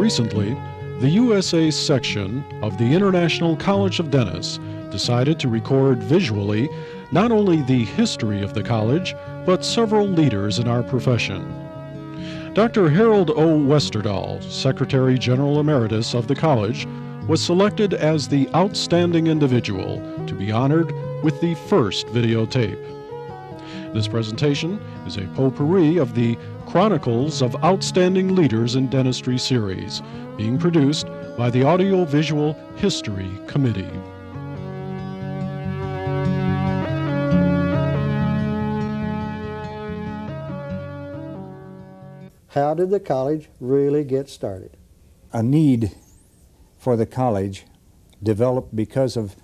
Recently, the USA section of the International College of Dentists decided to record visually not only the history of the college, but several leaders in our profession. Dr. Harold O. Westerdahl, Secretary General Emeritus of the college, was selected as the outstanding individual to be honored with the first videotape. This presentation is a potpourri of the Chronicles of Outstanding Leaders in Dentistry series, being produced by the Audiovisual History Committee. How did the college really get started? A need for the college developed because of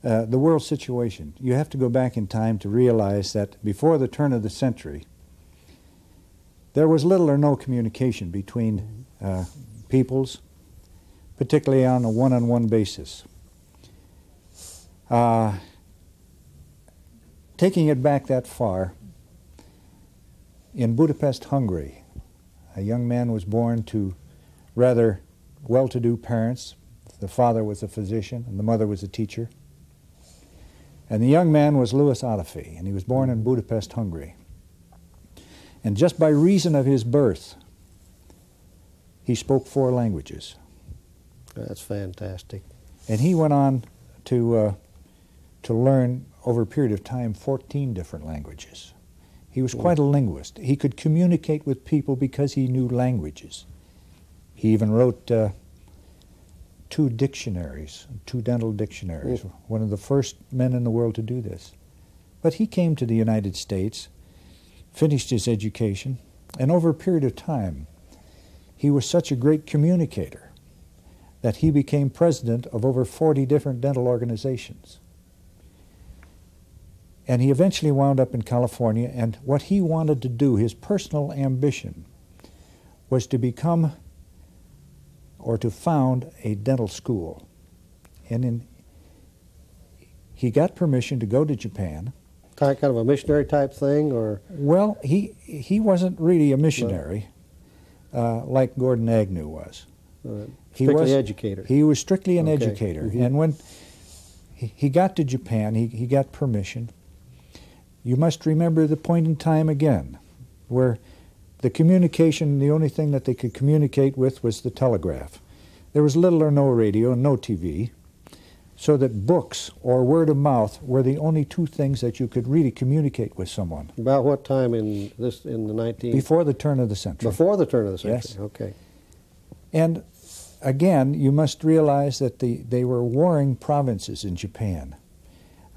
the world situation. You have to go back in time to realize that before the turn of the century, there was little or no communication between peoples, particularly on a one-on-one basis. Taking it back that far, in Budapest, Hungary, a young man was born to rather well-to-do parents. The father was a physician and the mother was a teacher. And the young man was Louis LaVey, and he was born in Budapest, Hungary. And just by reason of his birth, he spoke 4 languages. That's fantastic. And he went on to learn, over a period of time, 14 different languages. He was quite a linguist. He could communicate with people because he knew languages. He even wrote 2 dictionaries, 2 dental dictionaries, one of the first men in the world to do this. But he came to the United States, finished his education, and over a period of time, he was such a great communicator that he became president of over 40 different dental organizations. And he eventually wound up in California, and what he wanted to do, his personal ambition, was to become or to found a dental school. And he got permission to go to Japan. Kind of a missionary type thing, or? Well, he wasn't really a missionary like Gordon Agnew was. Strictly educator. He was strictly an educator. And when he got to Japan, he got permission. You must remember the point in time again where the communication, the only thing that they could communicate with was the telegraph. There was little or no radio and no TV, so that books or word of mouth were the only 2 things that you could really communicate with someone. About what time in the 19th? Before the turn of the century. Before the turn of the century, yes. Okay. And again, you must realize that they were warring provinces in Japan.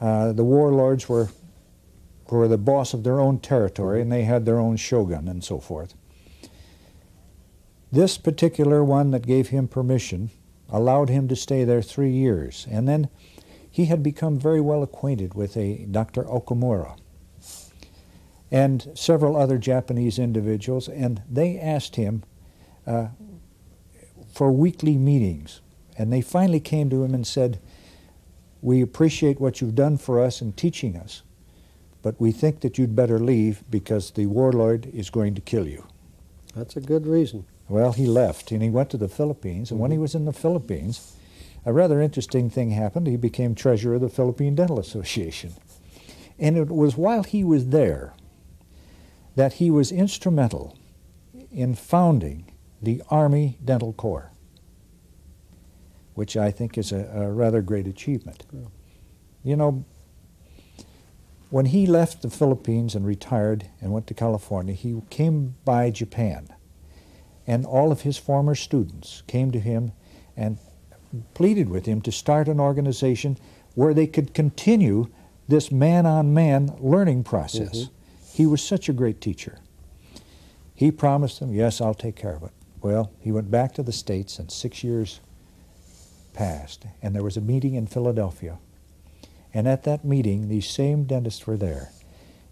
The warlords were the boss of their own territory, and they had their own shogun and so forth. This particular one that gave him permission allowed him to stay there 3 years, and then he had become very well acquainted with a Dr. Okamura and several other Japanese individuals, and they asked him for weekly meetings, and they finally came to him and said, "We appreciate what you've done for us in teaching us, but we think that you'd better leave because the warlord is going to kill you." That's a good reason. Well, he left, and he went to the Philippines, and when he was in the Philippines, a rather interesting thing happened. He became treasurer of the Philippine Dental Association. And it was while he was there that he was instrumental in founding the Army Dental Corps, which I think is a rather great achievement. Yeah. You know, when he left the Philippines and retired and went to California, he came by Japan. And all of his former students came to him and pleaded with him to start an organization where they could continue this man-on-man learning process. He was such a great teacher. He promised them, "Yes, I'll take care of it." Well, he went back to the States, and 6 years passed, and there was a meeting in Philadelphia. And at that meeting, these same dentists were there,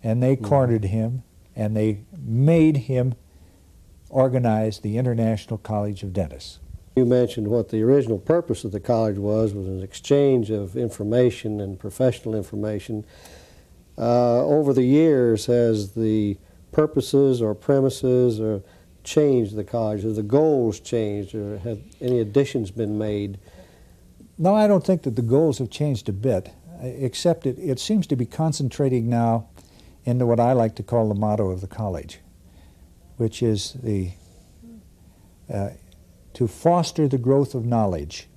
and they cornered him, and they made him organize the International College of Dentists. You mentioned what the original purpose of the college was an exchange of information and professional information. Over the years, has the purposes or premises or changed the college? Have the goals changed, or have any additions been made? No, I don't think that the goals have changed a bit, except it seems to be concentrating now into what I like to call the motto of the college, which is to foster the growth of knowledge,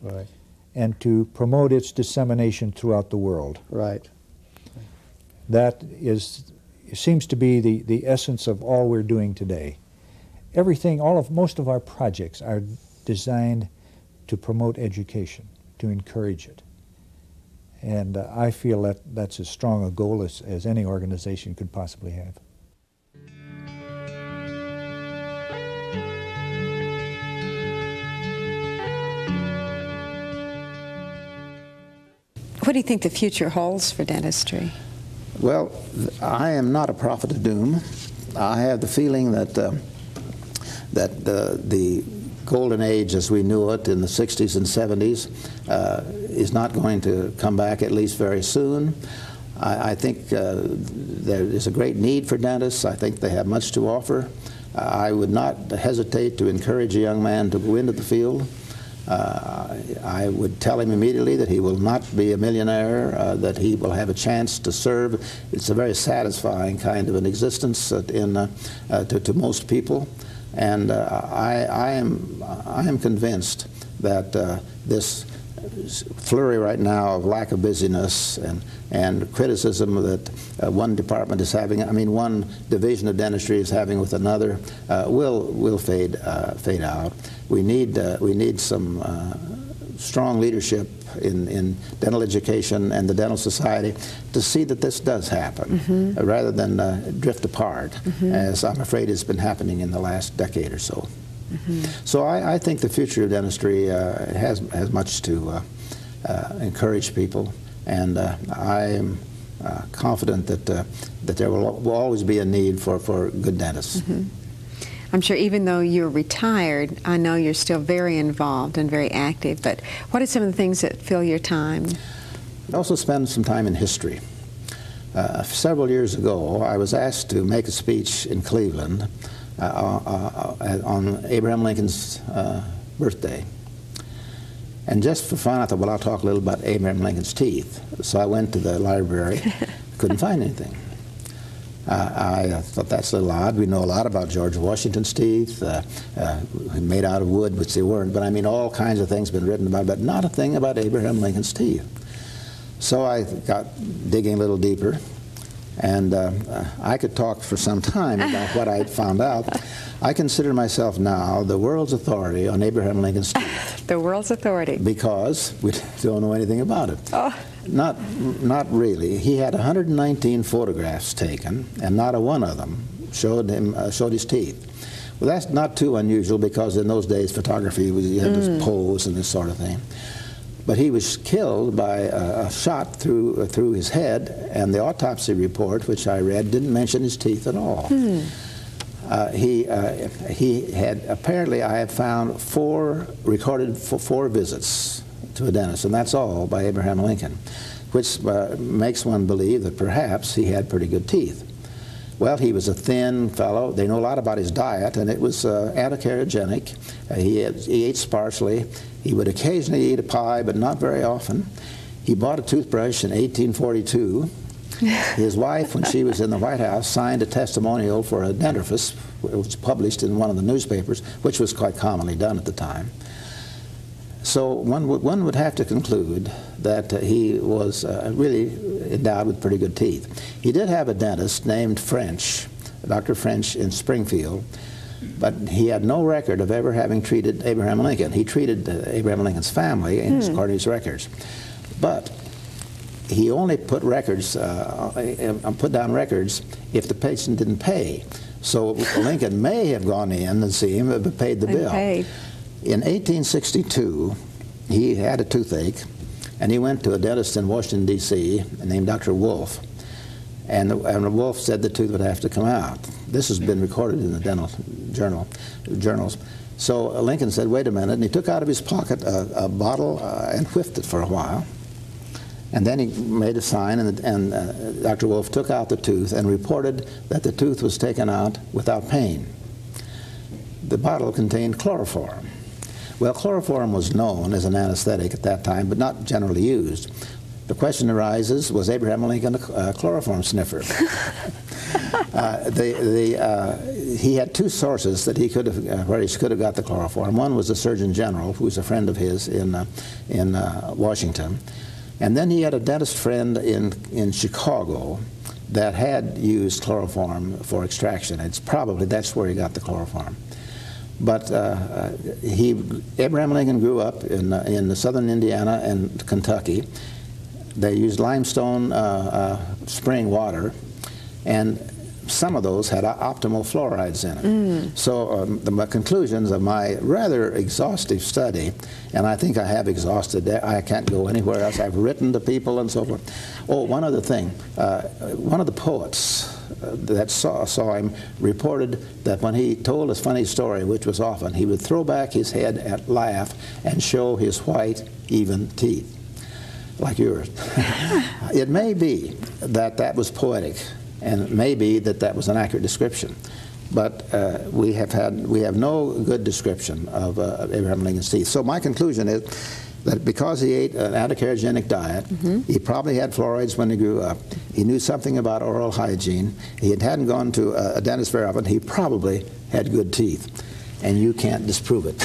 Right. and to promote its dissemination throughout the world. Right. That seems to be the essence of all we're doing today. Everything, most of our projects are designed to promote education, to encourage it. And I feel that that's as strong a goal as any organization could possibly have. What do you think the future holds for dentistry? Well, I am not a prophet of doom. I have the feeling that the golden age as we knew it in the 60s and 70s is not going to come back, at least very soon. I think there is a great need for dentists. I think they have much to offer. I would not hesitate to encourage a young man to go into the field. I would tell him immediately that he will not be a millionaire, that he will have a chance to serve. It's a very satisfying kind of an existence to most people. And I am convinced that this flurry right now of lack of busyness and criticism that one department is having, one division of dentistry is having with another, will fade out. We need some strong leadership in dental education and the dental society to see that this does happen, rather than drift apart, as I'm afraid has been happening in the last decade or so. So I think the future of dentistry has much to encourage people, and I am confident that there will always be a need for good dentists. I'm sure even though you're retired, I know you're still very involved and very active, but what are some of the things that fill your time? I also spend some time in history. Several years ago, I was asked to make a speech in Cleveland on Abraham Lincoln's birthday. And just for fun, I thought, well, I'll talk a little about Abraham Lincoln's teeth. So I went to the library, couldn't find anything. I thought that's a little odd. We know a lot about George Washington's teeth, made out of wood, which they weren't, but all kinds of things have been written about, but not a thing about Abraham Lincoln's teeth. So I got digging a little deeper, and I could talk for some time about what I had found out. I consider myself now the world's authority on Abraham Lincoln's teeth. The world's authority. Because we don't know anything about it. Oh. Not really. He had 119 photographs taken, and not a one of them showed his teeth. Well, that's not too unusual, because in those days photography you had this pose and this sort of thing. But he was killed by a shot through his head, and the autopsy report, which I read, didn't mention his teeth at all. He had, apparently I have found recorded four visits to a dentist, and that's all by Abraham Lincoln, which makes one believe that perhaps he had pretty good teeth. Well, he was a thin fellow. They know a lot about his diet, and it was anticarcinogenic. He ate sparsely. He would occasionally eat a pie, but not very often. He bought a toothbrush in 1842. His wife, when she was in the White House, signed a testimonial for a dentifrice, which was published in one of the newspapers, which was quite commonly done at the time. So one would have to conclude that he was really endowed with pretty good teeth. He did have a dentist named French, Dr. French in Springfield, but he had no record of ever having treated Abraham Lincoln. He treated Abraham Lincoln's family according to his records, but he only put down records if the patient didn't pay. So Lincoln may have gone in and seen him, but paid the bill. Paid. In 1862, he had a toothache, and he went to a dentist in Washington, D.C., named Dr. Wolfe. And Wolfe said the tooth would have to come out. This has been recorded in the dental journals. So Lincoln said, wait a minute, and he took out of his pocket a bottle and whiffed it for a while. And then he made a sign, and Dr. Wolfe took out the tooth and reported that the tooth was taken out without pain. the bottle contained chloroform. Well, chloroform was known as an anesthetic at that time, but not generally used. The question arises, was Abraham Lincoln a chloroform sniffer? He had two sources that he could have, where he could have got the chloroform. One was the Surgeon General, who was a friend of his in Washington. And then he had a dentist friend in Chicago that had used chloroform for extraction. It's probably that's where he got the chloroform. But Abraham Lincoln grew up in southern Indiana and Kentucky. They used limestone spring water, and some of those had optimal fluorides in it. So the conclusions of my rather exhaustive study, and I think I have exhausted that. I can't go anywhere else. I've written to people and so forth. Oh, one other thing. One of the poets that saw him reported that when he told his funny story, which was often, he would throw back his head and laugh and show his white, even teeth, like yours. It may be that that was poetic, and it may be that that was an accurate description, but we have no good description of Abraham Lincoln's teeth. So my conclusion is that because he ate an anticarcinogenic diet, he probably had fluorides when he grew up. He knew something about oral hygiene. He hadn't gone to a dentist very often. He probably had good teeth. And you can't disprove it.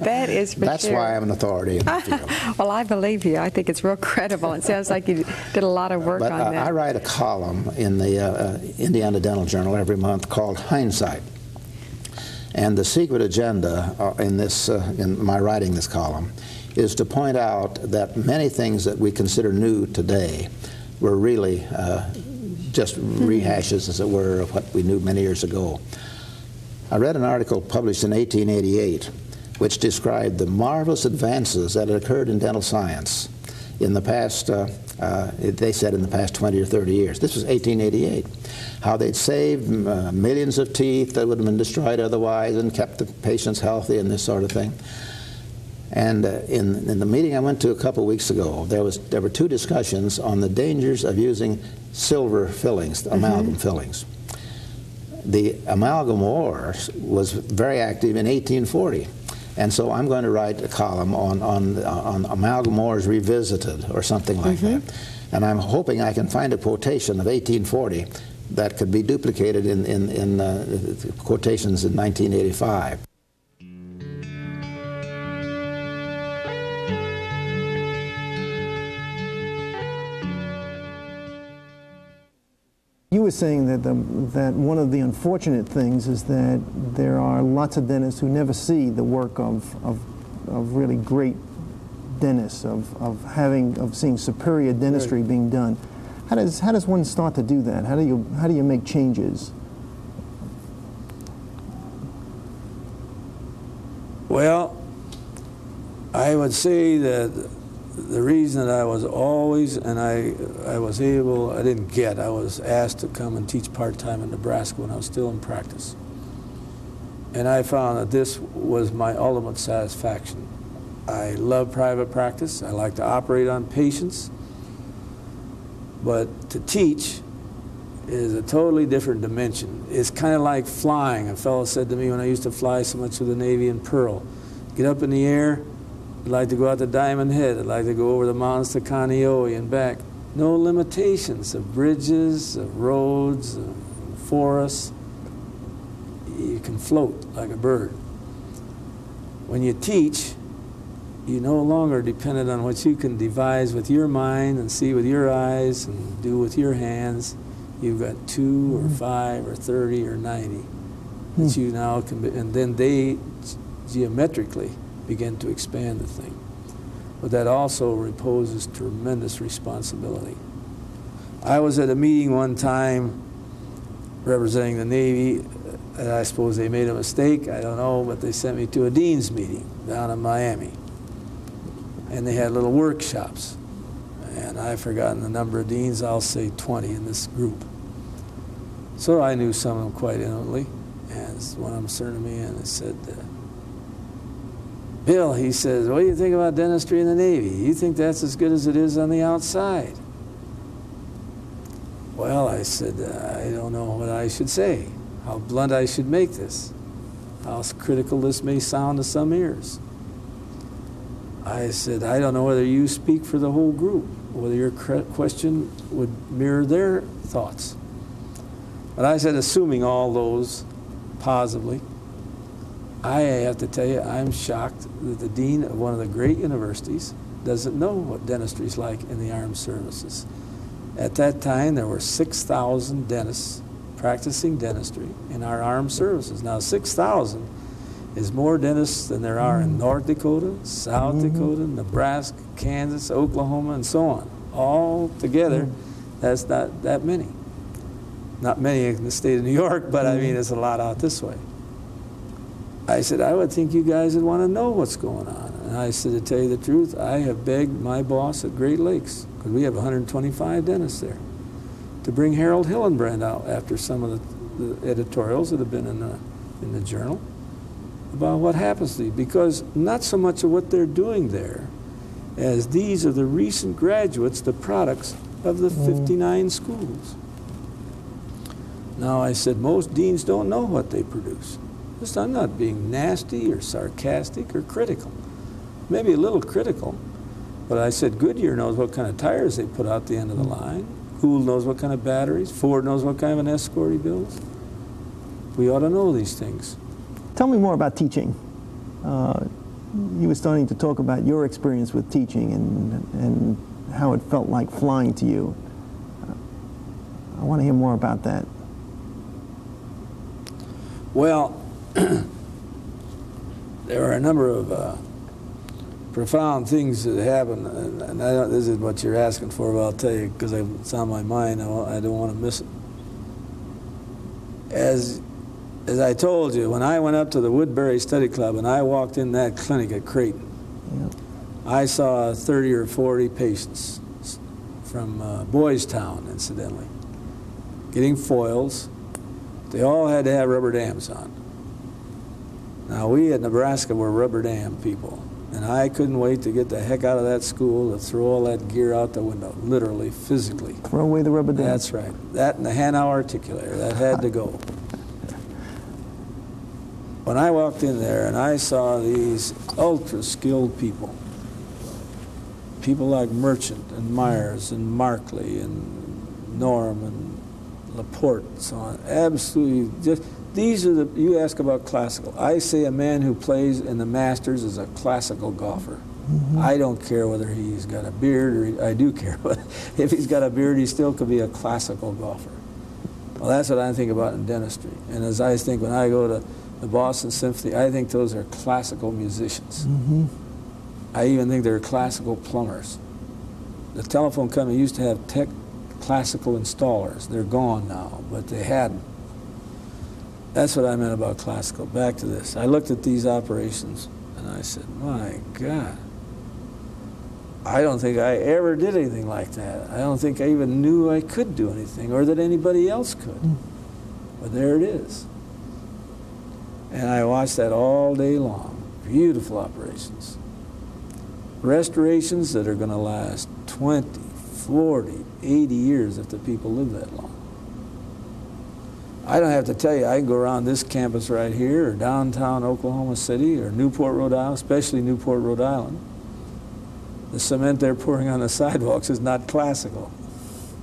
That is for That's sure. why I'm an authority in the field. Well, I believe you. I think it's real credible. It sounds like you did a lot of work But on that. I write a column in the Indiana Dental Journal every month called Hindsight. And the secret agenda in my writing this column is to point out that many things that we consider new today were really just rehashes, as it were, of what we knew many years ago. I read an article published in 1888 which described the marvelous advances that had occurred in dental science in the past, they said in the past 20 or 30 years. This was 1888. How they'd saved millions of teeth that would have been destroyed otherwise and kept the patients healthy and this sort of thing. And in the meeting I went to a couple weeks ago, there were two discussions on the dangers of using silver fillings, amalgam fillings. The amalgam war was very active in 1840, and so I'm going to write a column on amalgam wars revisited or something like that. And I'm hoping I can find a quotation of 1840 that could be duplicated in quotations in 1985. You were saying that that one of the unfortunate things is that there are lots of dentists who never see the work of really great dentists, of seeing superior dentistry being done. How does one start to do that? How do you make changes? Well, I would say that the reason that I was always, and I was asked to come and teach part-time in Nebraska when I was still in practice. And I found that this was my ultimate satisfaction. I love private practice. I like to operate on patients. But to teach is a totally different dimension. It's kind of like flying. A fellow said to me when I used to fly so much with the Navy and Pearl, get up in the air, I'd like to go out to Diamond Head. I'd like to go over the mountains to Kaneohe and back. No limitations of bridges, of roads, of forests. You can float like a bird. When you teach, you're no longer dependent on what you can devise with your mind and see with your eyes and do with your hands. You've got 2 or 5 or 30 or 90 that you now can be, and then they geometrically begin to expand the thing. But that also reposes tremendous responsibility. I was at a meeting one time representing the Navy, and I suppose they made a mistake, I don't know, but they sent me to a dean's meeting down in Miami. And they had little workshops. And I've forgotten the number of deans, I'll say 20 in this group. So I knew some of them quite intimately. And one of them turned to me and they said, Bill, he says, what do you think about dentistry in the Navy? You think that's as good as it is on the outside? Well, I said, I don't know what I should say, how blunt I should make this. how critical this may sound to some ears. I said, I don't know whether you speak for the whole group, whether your question would mirror their thoughts. But I said, assuming all those positively, I have to tell you, I'm shocked that the dean of one of the great universities doesn't know what dentistry is like in the armed services. At that time, there were 6,000 dentists practicing dentistry in our armed services. Now, 6,000 is more dentists than there are in North Dakota, South Dakota, Nebraska, Kansas, Oklahoma, and so on. All together, that's not that many. Not many in the state of New York, but I mean, it's a lot out this way. I said, I would think you guys would want to know what's going on. And I said, to tell you the truth, I have begged my boss at Great Lakes, because we have 125 dentists there, to bring Harold Hillenbrand out after some of the editorials that have been in the journal about what happens to you. Because not so much of what they're doing there as these are the recent graduates, the products of the 59 schools. Now, I said, most deans don't know what they produce. I'm not being nasty or sarcastic or critical. Maybe a little critical, but I said Goodyear knows what kind of tires they put out the end of the line. Gould knows what kind of batteries. Ford knows what kind of an escort he builds. We ought to know these things. Tell me more about teaching. You were starting to talk about your experience with teaching and how it felt like flying to you. I want to hear more about that. Well, there are a number of profound things that happen, and I don't, this is what you're asking for, but I'll tell you because it's on my mind. I don't want to miss it. As I told you, when I went up to the Woodbury Study Club and I walked in that clinic at Creighton, I saw 30 or 40 patients from Boys Town, incidentally, getting foils. They all had to have rubber dams on. Now, we at Nebraska were rubber dam people, and I couldn't wait to get the heck out of that school to throw all that gear out the window, literally, physically. Throw away the rubber dam. That's right. That and the Hanau articulator, that had to go. When I walked in there and I saw these ultra-skilled people, people like Merchant and Myers and Markley and Norm and Laporte and so on, absolutely just, these are the, you ask about classical. I say a man who plays in the Masters is a classical golfer. I don't care whether he's got a beard, or I do care, but if he's got a beard, he still could be a classical golfer. Well, that's what I think about in dentistry. And as I think when I go to the Boston Symphony, I think those are classical musicians. I even think they're classical plumbers. The telephone company used to have classical installers. They're gone now, but they hadn't. That's what I meant about classical. Back to this. I looked at these operations and I said, my God, I don't think I ever did anything like that. I don't think I even knew I could do anything or that anybody else could. But there it is. And I watched that all day long. Beautiful operations. Restorations that are going to last 20, 40, 80 years if the people live that long. I don't have to tell you, I can go around this campus right here or downtown Oklahoma City or Newport, Rhode Island, especially Newport, Rhode Island. The cement they're pouring on the sidewalks is not classical.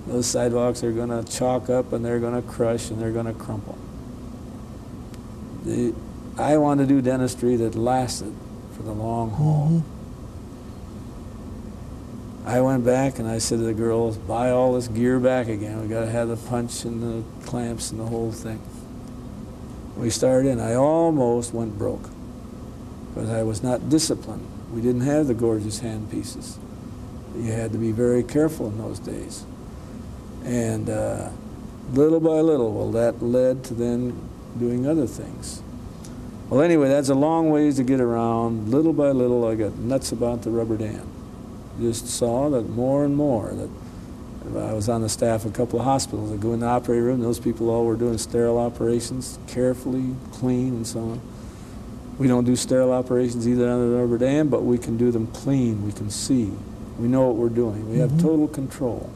Those sidewalks are going to chalk up and they're going to crush and they're going to crumple. I want to do dentistry that lasted for the long haul. I went back and I said to the girls, buy all this gear back again. We got to have the punch and the clamps and the whole thing. We started in, I almost went broke because I was not disciplined. We didn't have the gorgeous hand pieces. You had to be very careful in those days. And little by little, well, that led to then doing other things. Well, anyway, that's a long ways to get around. Little by little, I got nuts about the rubber dam. Just saw that more and more. That I was on the staff of a couple of hospitals. I go in the operating room, those people all were doing sterile operations, carefully, clean, and so on. We don't do sterile operations either on the rubber dam, but we can do them clean. We can see. We know what we're doing. We have total control.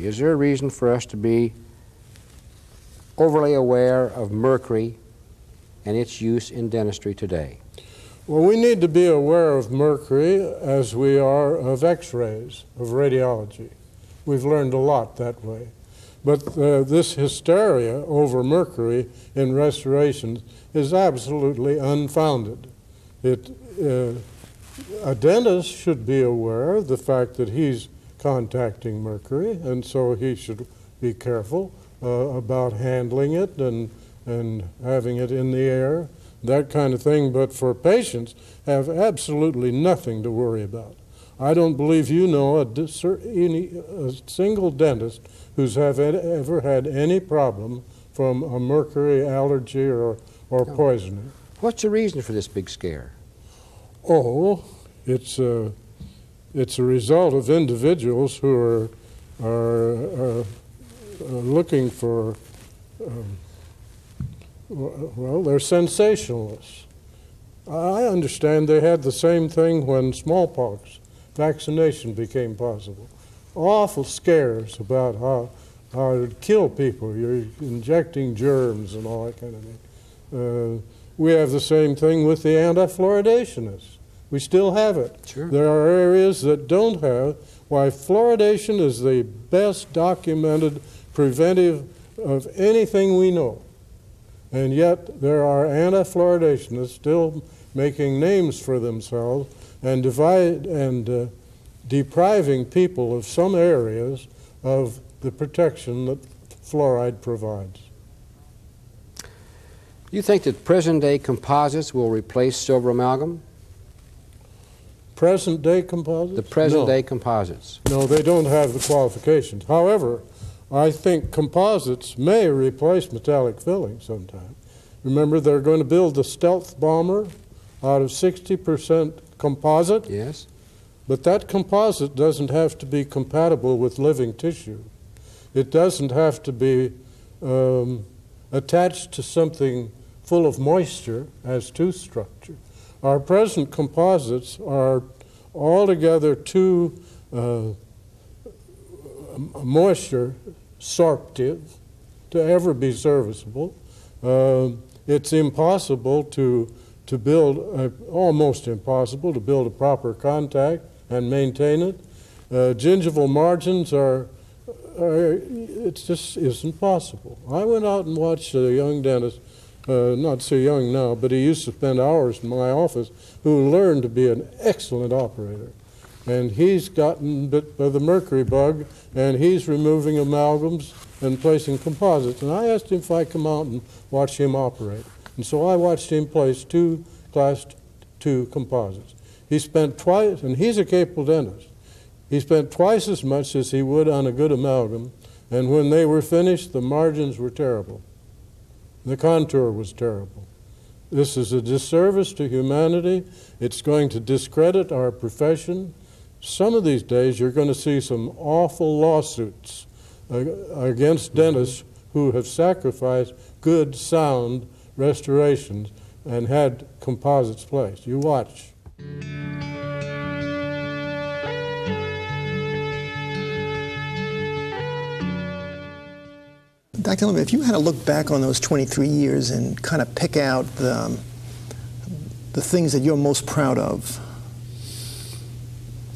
Is there a reason for us to be overly aware of mercury and its use in dentistry today? Well, we need to be aware of mercury as we are of X-rays, of radiology. We've learned a lot that way. But this hysteria over mercury in restorations is absolutely unfounded. A dentist should be aware of the fact that he's contacting mercury, and so he should be careful about handling it and having it in the air, that kind of thing. But for patients, have absolutely nothing to worry about. I don't believe you know a single dentist who's ever had any problem from a mercury allergy or poisoning. What's the reason for this big scare? Oh, it's a result of individuals who are looking for, well, they're sensationalists. I understand they had the same thing when smallpox vaccination became possible. Awful scares about how it would kill people. You're injecting germs and all that kind of thing. We have the same thing with the anti-fluoridationists. We still have it. Sure. There are areas that don't have. Why, fluoridation is the best documented preventive of anything we know. And yet there are anti-fluoridationists still making names for themselves and depriving people of some areas of the protection that fluoride provides. Do you think that present-day composites will replace silver amalgam? Present-day composites? The present-day composites. No, they don't have the qualifications. However, I think composites may replace metallic filling sometime. Remember, they're going to build the stealth bomber out of 60% composite? Yes. But that composite doesn't have to be compatible with living tissue. It doesn't have to be attached to something full of moisture as tooth structure. Our present composites are altogether too moisture sorptive to ever be serviceable. It's impossible to build, almost impossible to build a proper contact and maintain it. Gingival margins it just isn't possible. I went out and watched a young dentist, not so young now, but he used to spend hours in my office, who learned to be an excellent operator. And he's gotten bit by the mercury bug, and he's removing amalgams and placing composites. And I asked him if I'd come out and watch him operate. And so I watched him place 2 Class 2 composites. He spent twice, and he's a capable dentist, he spent twice as much as he would on a good amalgam, and when they were finished, the margins were terrible. The contour was terrible. This is a disservice to humanity. It's going to discredit our profession. Some of these days, you're going to see some awful lawsuits against dentists who have sacrificed good, sound restorations and had composites placed. You watch. Dr. LaVey, if you had to look back on those 23 years and kind of pick out the things that you're most proud of,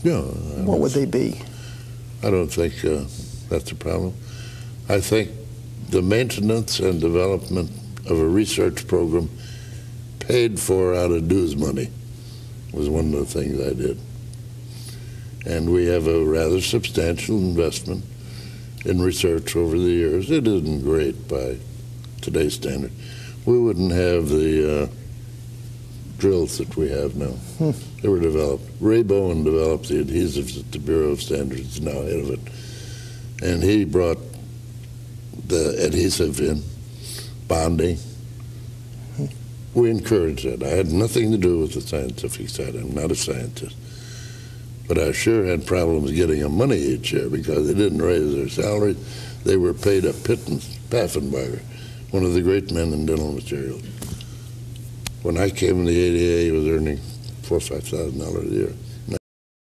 what would they be? I don't think that's a problem. I think the maintenance and development of a research program paid for out of dues money was one of the things I did. And we have a rather substantial investment in research over the years. It isn't great by today's standard. We wouldn't have the drills that we have now. They were developed. Ray Bowen developed the adhesives that the Bureau of Standards is now head of it. And he brought the adhesive in, bonding. We encouraged that. I had nothing to do with the scientific side. I'm not a scientist. But I sure had problems getting them money each year because they didn't raise their salaries. They were paid a pittance. Paffenbarger, one of the great men in dental materials. When I came in the ADA, he was earning $4,000 or $5,000 a year.